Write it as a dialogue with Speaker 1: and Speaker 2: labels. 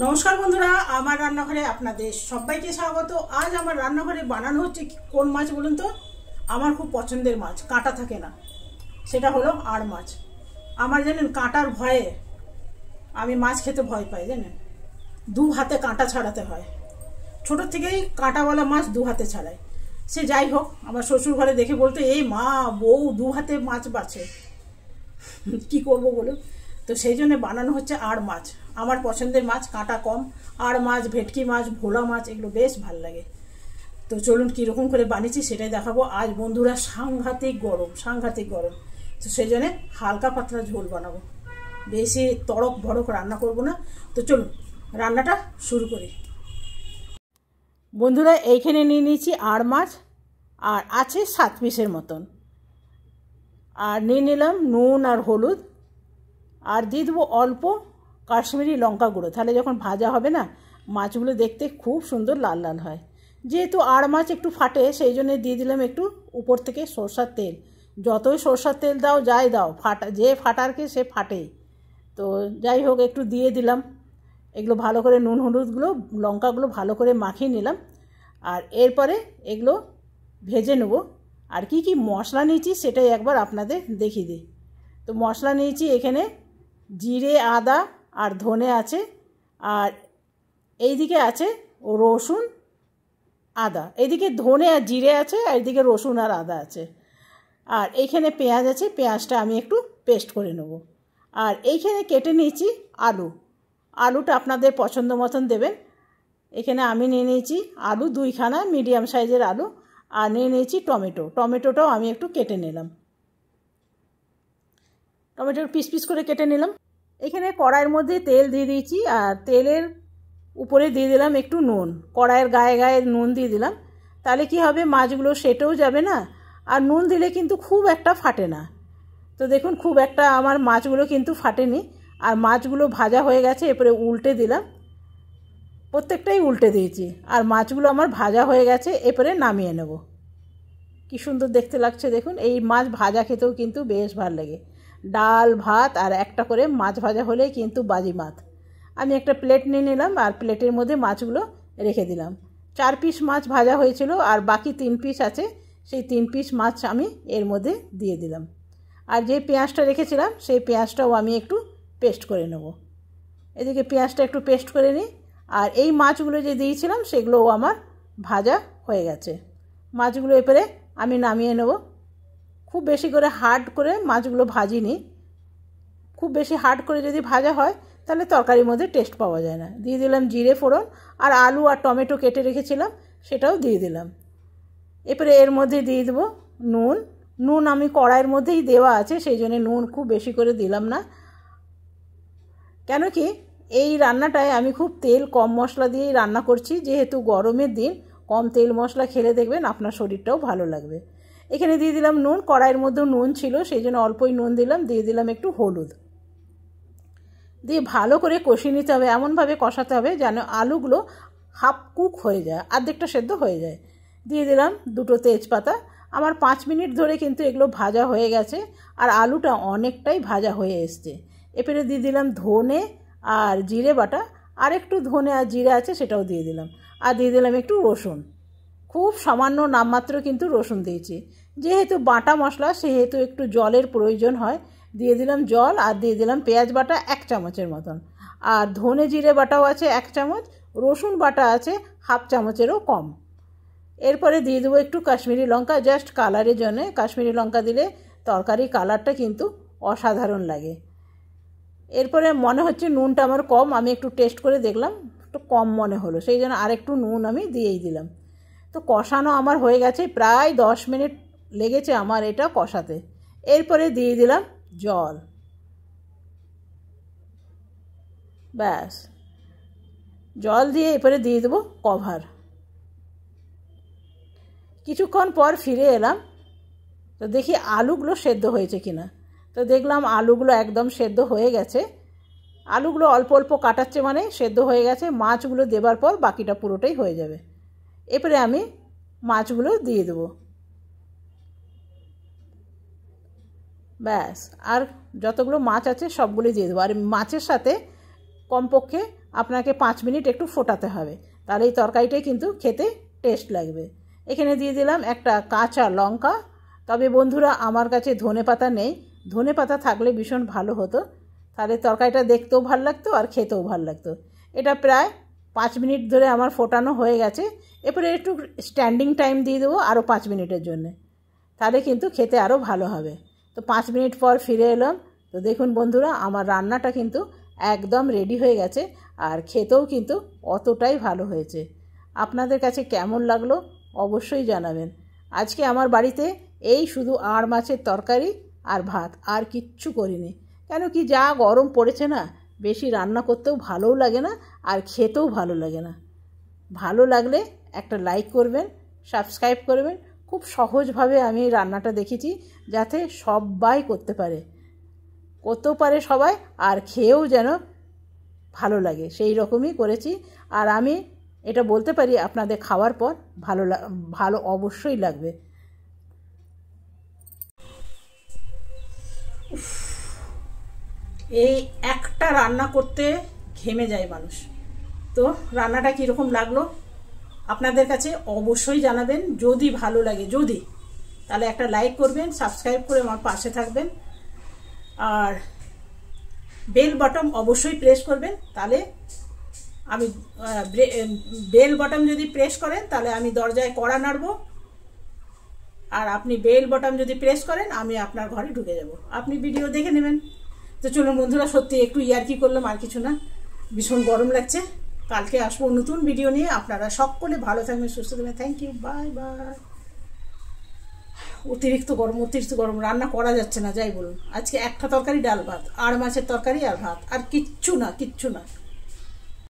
Speaker 1: নমস্কার বন্ধুরা, আমার রান্নাঘরে আপনাদের সবাইকে স্বাগত। আজ আমার রান্নাঘরে বানানো হচ্ছে কোন মাছ বলুন তো? আমার খুব পছন্দের মাছ, কাঁটা থাকে না, সেটা হলো আড় মাছ। আমার জানেন কাঁটার ভয়ে আমি মাছ খেতে ভয় পাই, জানেন। দু হাতে কাঁটা ছাড়াতে হয়, ছোটোর থেকেই কাঁটাওয়ালা মাছ দু হাতে ছাড়াই। সে যাই হোক, আমার শ্বশুর ঘরে দেখে বলতো, এই মা বউ দু হাতে মাছ বাছে, কি করব বলুন। তো সেই জন্য বানানো হচ্ছে আড় মাছ। আমার পছন্দের মাছ, কাঁটা কম। আড় মাছ, ভেটকি মাছ, ভোলা মাছ, এগুলো বেশ ভাল লাগে। তো চলুন কীরকম করে বানিয়েছি সেটাই দেখাবো। আজ বন্ধুরা সাংঘাতিক গরম, সাংঘাতিক গরম। তো সেই জন্যে হালকা পাতলা ঝোল বানাবো, বেশি তড়ক ভড়ক রান্না করব না। তো চলুন রান্নাটা শুরু করি। বন্ধুরা এইখানে নিয়ে নিয়েছি আড় মাছ, আর আছে 7 পিসের মতন। আর নিয়ে নিলাম নুন আর হলুদ, আর দিয়ে দেবো অল্প কাশ্মীরি লঙ্কা গুঁড়ো, তাহলে যখন ভাজা হবে না মাছগুলো দেখতে খুব সুন্দর লাল লাল হয়। যেহেতু আড় মাছ একটু ফাটে, সেই জন্য দিয়ে দিলাম একটু উপর থেকে সরষার তেল। যতই সরষার তেল দাও যাই দাও, যে ফাটারকে সে ফাটেই। তো যাই হোক, একটু দিয়ে দিলাম। এগুলো ভালো করে নুন হলুদগুলো লঙ্কাগুলো ভালো করে মাখিয়ে নিলাম। আর এরপরে এগুলো ভেজে নেব। আর কি কি মশলা নিয়েছি সেটাই একবার আপনাদের দেখিয়ে দিই। তো মশলা নিয়েছি এখানে জিরে, আদা আর ধনে আছে, আর এইদিকে আছে রসুন, আদা। এইদিকে ধনে আর জিরে আছে, আর এইদিকে রসুন আর আদা আছে। আর এইখানে পেঁয়াজ আছে, পেঁয়াজটা আমি একটু পেস্ট করে নেব। আর এইখানে কেটে নিয়েছি আলু। আলুটা আপনাদের পছন্দ মতন দেবেন। এখানে আমি নিয়ে নিয়েছি আলু 2খানা, মিডিয়াম সাইজের আলু। আর নিয়ে নিয়েছি টমেটো। টমেটোটাও আমি একটু কেটে নিলাম, টমেটোর পিস পিস করে কেটে নিলাম। এখানে কড়াইয়ের মধ্যে তেল দিয়ে দিয়েছি, আর তেলের উপরে দিয়ে দিলাম একটু নুন। কড়াইয়ের গায়ে গায়ে নুন দিয়ে দিলাম, তাহলে কি হবে, মাছগুলো সেটেও যাবে না, আর নুন দিলে কিন্তু খুব একটা ফাটে না। তো দেখুন খুব একটা আমার মাছগুলো কিন্তু ফাটেনি। আর মাছগুলো ভাজা হয়ে গেছে, এরপরে উল্টে দিলাম, প্রত্যেকটাই উল্টে দিয়েছি। আর মাছগুলো আমার ভাজা হয়ে গেছে, এরপরে নামিয়ে নেব। কি সুন্দর দেখতে লাগছে দেখুন। এই মাছ ভাজা খেতেও কিন্তু বেশ ভালো লাগে। ডাল ভাত আর একটা করে মাছ ভাজা হলেই কিন্তু বাজিমাত। আমি একটা প্লেট নিয়ে নিলাম, আর প্লেটের মধ্যে মাছগুলো রেখে দিলাম। 4 পিস মাছ ভাজা হয়েছিল, আর বাকি 3 পিস আছে, সেই 3 পিস মাছ আমি এর মধ্যে দিয়ে দিলাম। আর যে পেঁয়াজটা রেখেছিলাম সেই পেঁয়াজটাও আমি একটু পেস্ট করে নেব। এদিকে পেঁয়াজটা একটু পেস্ট করে নিই। আর এই মাছগুলো যে দিয়েছিলাম সেগুলোও আমার ভাজা হয়ে গেছে। মাছগুলো এরপরে আমি নামিয়ে নেব। খুব বেশি করে হার্ড করে মাছগুলো ভাজিনি। খুব বেশি হার্ড করে যদি ভাজা হয় তাহলে তরকারির মধ্যে টেস্ট পাওয়া যায় না। দিয়ে দিলাম জিরে ফোড়ন, আর আলু আর টমেটো কেটে রেখেছিলাম সেটাও দিয়ে দিলাম। এরপরে এর মধ্যে দিয়ে দেবো নুন। নুন আমি কড়াইয়ের মধ্যেই দেওয়া আছে, সেই জন্য নুন খুব বেশি করে দিলাম না। কেন কি এই রান্নাটায় আমি খুব তেল কম মশলা দিয়েই রান্না করছি, যেহেতু গরমের দিন কম তেল মশলা খেলে দেখবেন আপনার শরীরটাও ভালো লাগবে। এখানে দিয়ে দিলাম নুন, কড়াইয়ের মধ্যেও নুন ছিল সেই জন্য অল্পই নুন দিলাম। দিয়ে দিলাম একটু হলুদ, দিয়ে ভালো করে কষিয়ে নিতে হবে। এমনভাবে কষাতে হবে যেন আলুগুলো হাফ কুক হয়ে যায়, অর্ধেকটা সেদ্ধ হয়ে যায়। দিয়ে দিলাম 2টো তেজপাতা। আমার 5 মিনিট ধরে কিন্তু এগুলো ভাজা হয়ে গেছে, আর আলুটা অনেকটাই ভাজা হয়ে এসছে। এরপরে দিয়ে দিলাম ধনে আর জিরে বাটা, আর একটু ধনে আর জিরে আছে সেটাও দিয়ে দিলাম। আর দিয়ে দিলাম একটু রসুন, খুব সামান্য নামমাত্র কিন্তু রসুন দিয়েছি। যেহেতু বাটা মশলা সেহেতু একটু জলের প্রয়োজন হয়, দিয়ে দিলাম জল। আর দিয়ে দিলাম পেঁয়াজ বাটা 1 চামচের মতন, আর ধনে জিরে বাটাও আছে 1 চামচ, রসুন বাটা আছে হাফ চামচেরও কম। এরপরে দিয়ে দেবো একটু কাশ্মীরি লঙ্কা, জাস্ট কালারের জন্য। কাশ্মীরি লঙ্কা দিলে তরকারি কালারটা কিন্তু অসাধারণ লাগে। এরপরে মনে হচ্ছে নুনটা আমার কম, আমি একটু টেস্ট করে দেখলাম একটু কম মনে হলো, সেই জন্য আরেকটু নুন আমি দিয়েই দিলাম। তো কষানো আমার হয়ে গেছে, প্রায় 10 মিনিট লেগেছে আমার এটা কষাতে। এরপরে দিয়ে দিলাম জল, ব্যাস। জল দিয়ে এরপরে দিয়ে দেবো কভার। কিছুক্ষণ পর ফিরে এলাম, তো দেখি আলুগুলো সেদ্ধ হয়েছে কিনা। তো দেখলাম আলুগুলো একদম সেদ্ধ হয়ে গেছে। আলুগুলো অল্প অল্প কাটাচ্ছে মানে সেদ্ধ হয়ে গেছে। মাছগুলো দেবার পর বাকিটা পুরোটাই হয়ে যাবে। এরপরে আমি মাছগুলো দিয়ে দেবো, ব্যাস। আর যতগুলো মাছ আছে সবগুলো দিয়ে দেবো। আর মাছের সাথে কমপক্ষে আপনাকে 5 মিনিট একটু ফোটাতে হবে, তাহলে এই তরকারিটাই কিন্তু খেতে টেস্ট লাগবে। এখানে দিয়ে দিলাম একটা কাঁচা লঙ্কা। তবে বন্ধুরা আমার কাছে ধনেপাতা নেই, ধনেপাতা থাকলে ভীষণ ভালো হতো, তাহলে তরকারিটা দেখতেও ভালো লাগতো আর খেতেও ভালো লাগতো। এটা প্রায় 5 মিনিট ধরে আমার ফোটানো হয়ে গেছে। এরপরে একটু স্ট্যান্ডিং টাইম দিয়ে দেবো আরও 5 মিনিটের জন্যে, তাহলে কিন্তু খেতে আরও ভালো হবে। তো 5 মিনিট পর ফিরে এলাম। তো দেখুন বন্ধুরা, আমার রান্নাটা কিন্তু একদম রেডি হয়ে গেছে আর খেতেও কিন্তু অতটাই ভালো হয়েছে। আপনাদের কাছে কেমন লাগলো অবশ্যই জানাবেন। আজকে আমার বাড়িতে এই শুধু আড় মাছের তরকারি আর ভাত, আর কিচ্ছু করিনি। কেন কি যা গরম পড়েছে না, বেশি রান্না করতেও ভালোও লাগে না আর খেতেও ভালো লাগে না। ভালো লাগলে একটা লাইক করবেন, সাবস্ক্রাইব করবেন। খুব সহজভাবে আমি এই রান্নাটা দেখেছি, যাতে সবাই করতে পারে সবাই, আর খেয়েও যেন ভালো লাগে সেই রকমই করেছি। আর আমি এটা বলতে পারি আপনাদের খাওয়ার পর ভালো অবশ্যই লাগবে। এই একটা রান্না করতে ঘেমে যায় মানুষ। তো রান্নাটা কীরকম লাগলো আপনাদের কাছে অবশ্যই জানাবেন। যদি ভালো লাগে, তাহলে একটা লাইক করবেন, সাবস্ক্রাইব করে আমার পাশে থাকবেন, আর বেল বাটন অবশ্যই প্রেস করবেন। তাহলে আমি বেল বাটন যদি প্রেস করেন তাহলে আমি দরজায় কড়া নাড়ব, আর আপনি বেল বাটন যদি প্রেস করেন আমি আপনার ঘরে ঢুকে যাব, আপনি ভিডিও দেখে নেবেন। তো চলুন বন্ধুরা, সত্যি একটু ইয়ার্কি করলাম, আর কিছু না। ভীষণ গরম লাগছে। কালকে আসবো নতুন ভিডিও নিয়ে। আপনারা সকলে ভালো থাকবেন, সুস্থ থাকবেন। Thank you, bye bye. অতিরিক্ত গরম রান্না করা যাচ্ছে না, যাই বলুন। আজকে একটা তরকারি, ডাল ভাত, আর মাছের তরকারি আর ভাত, আর কিচ্ছু না।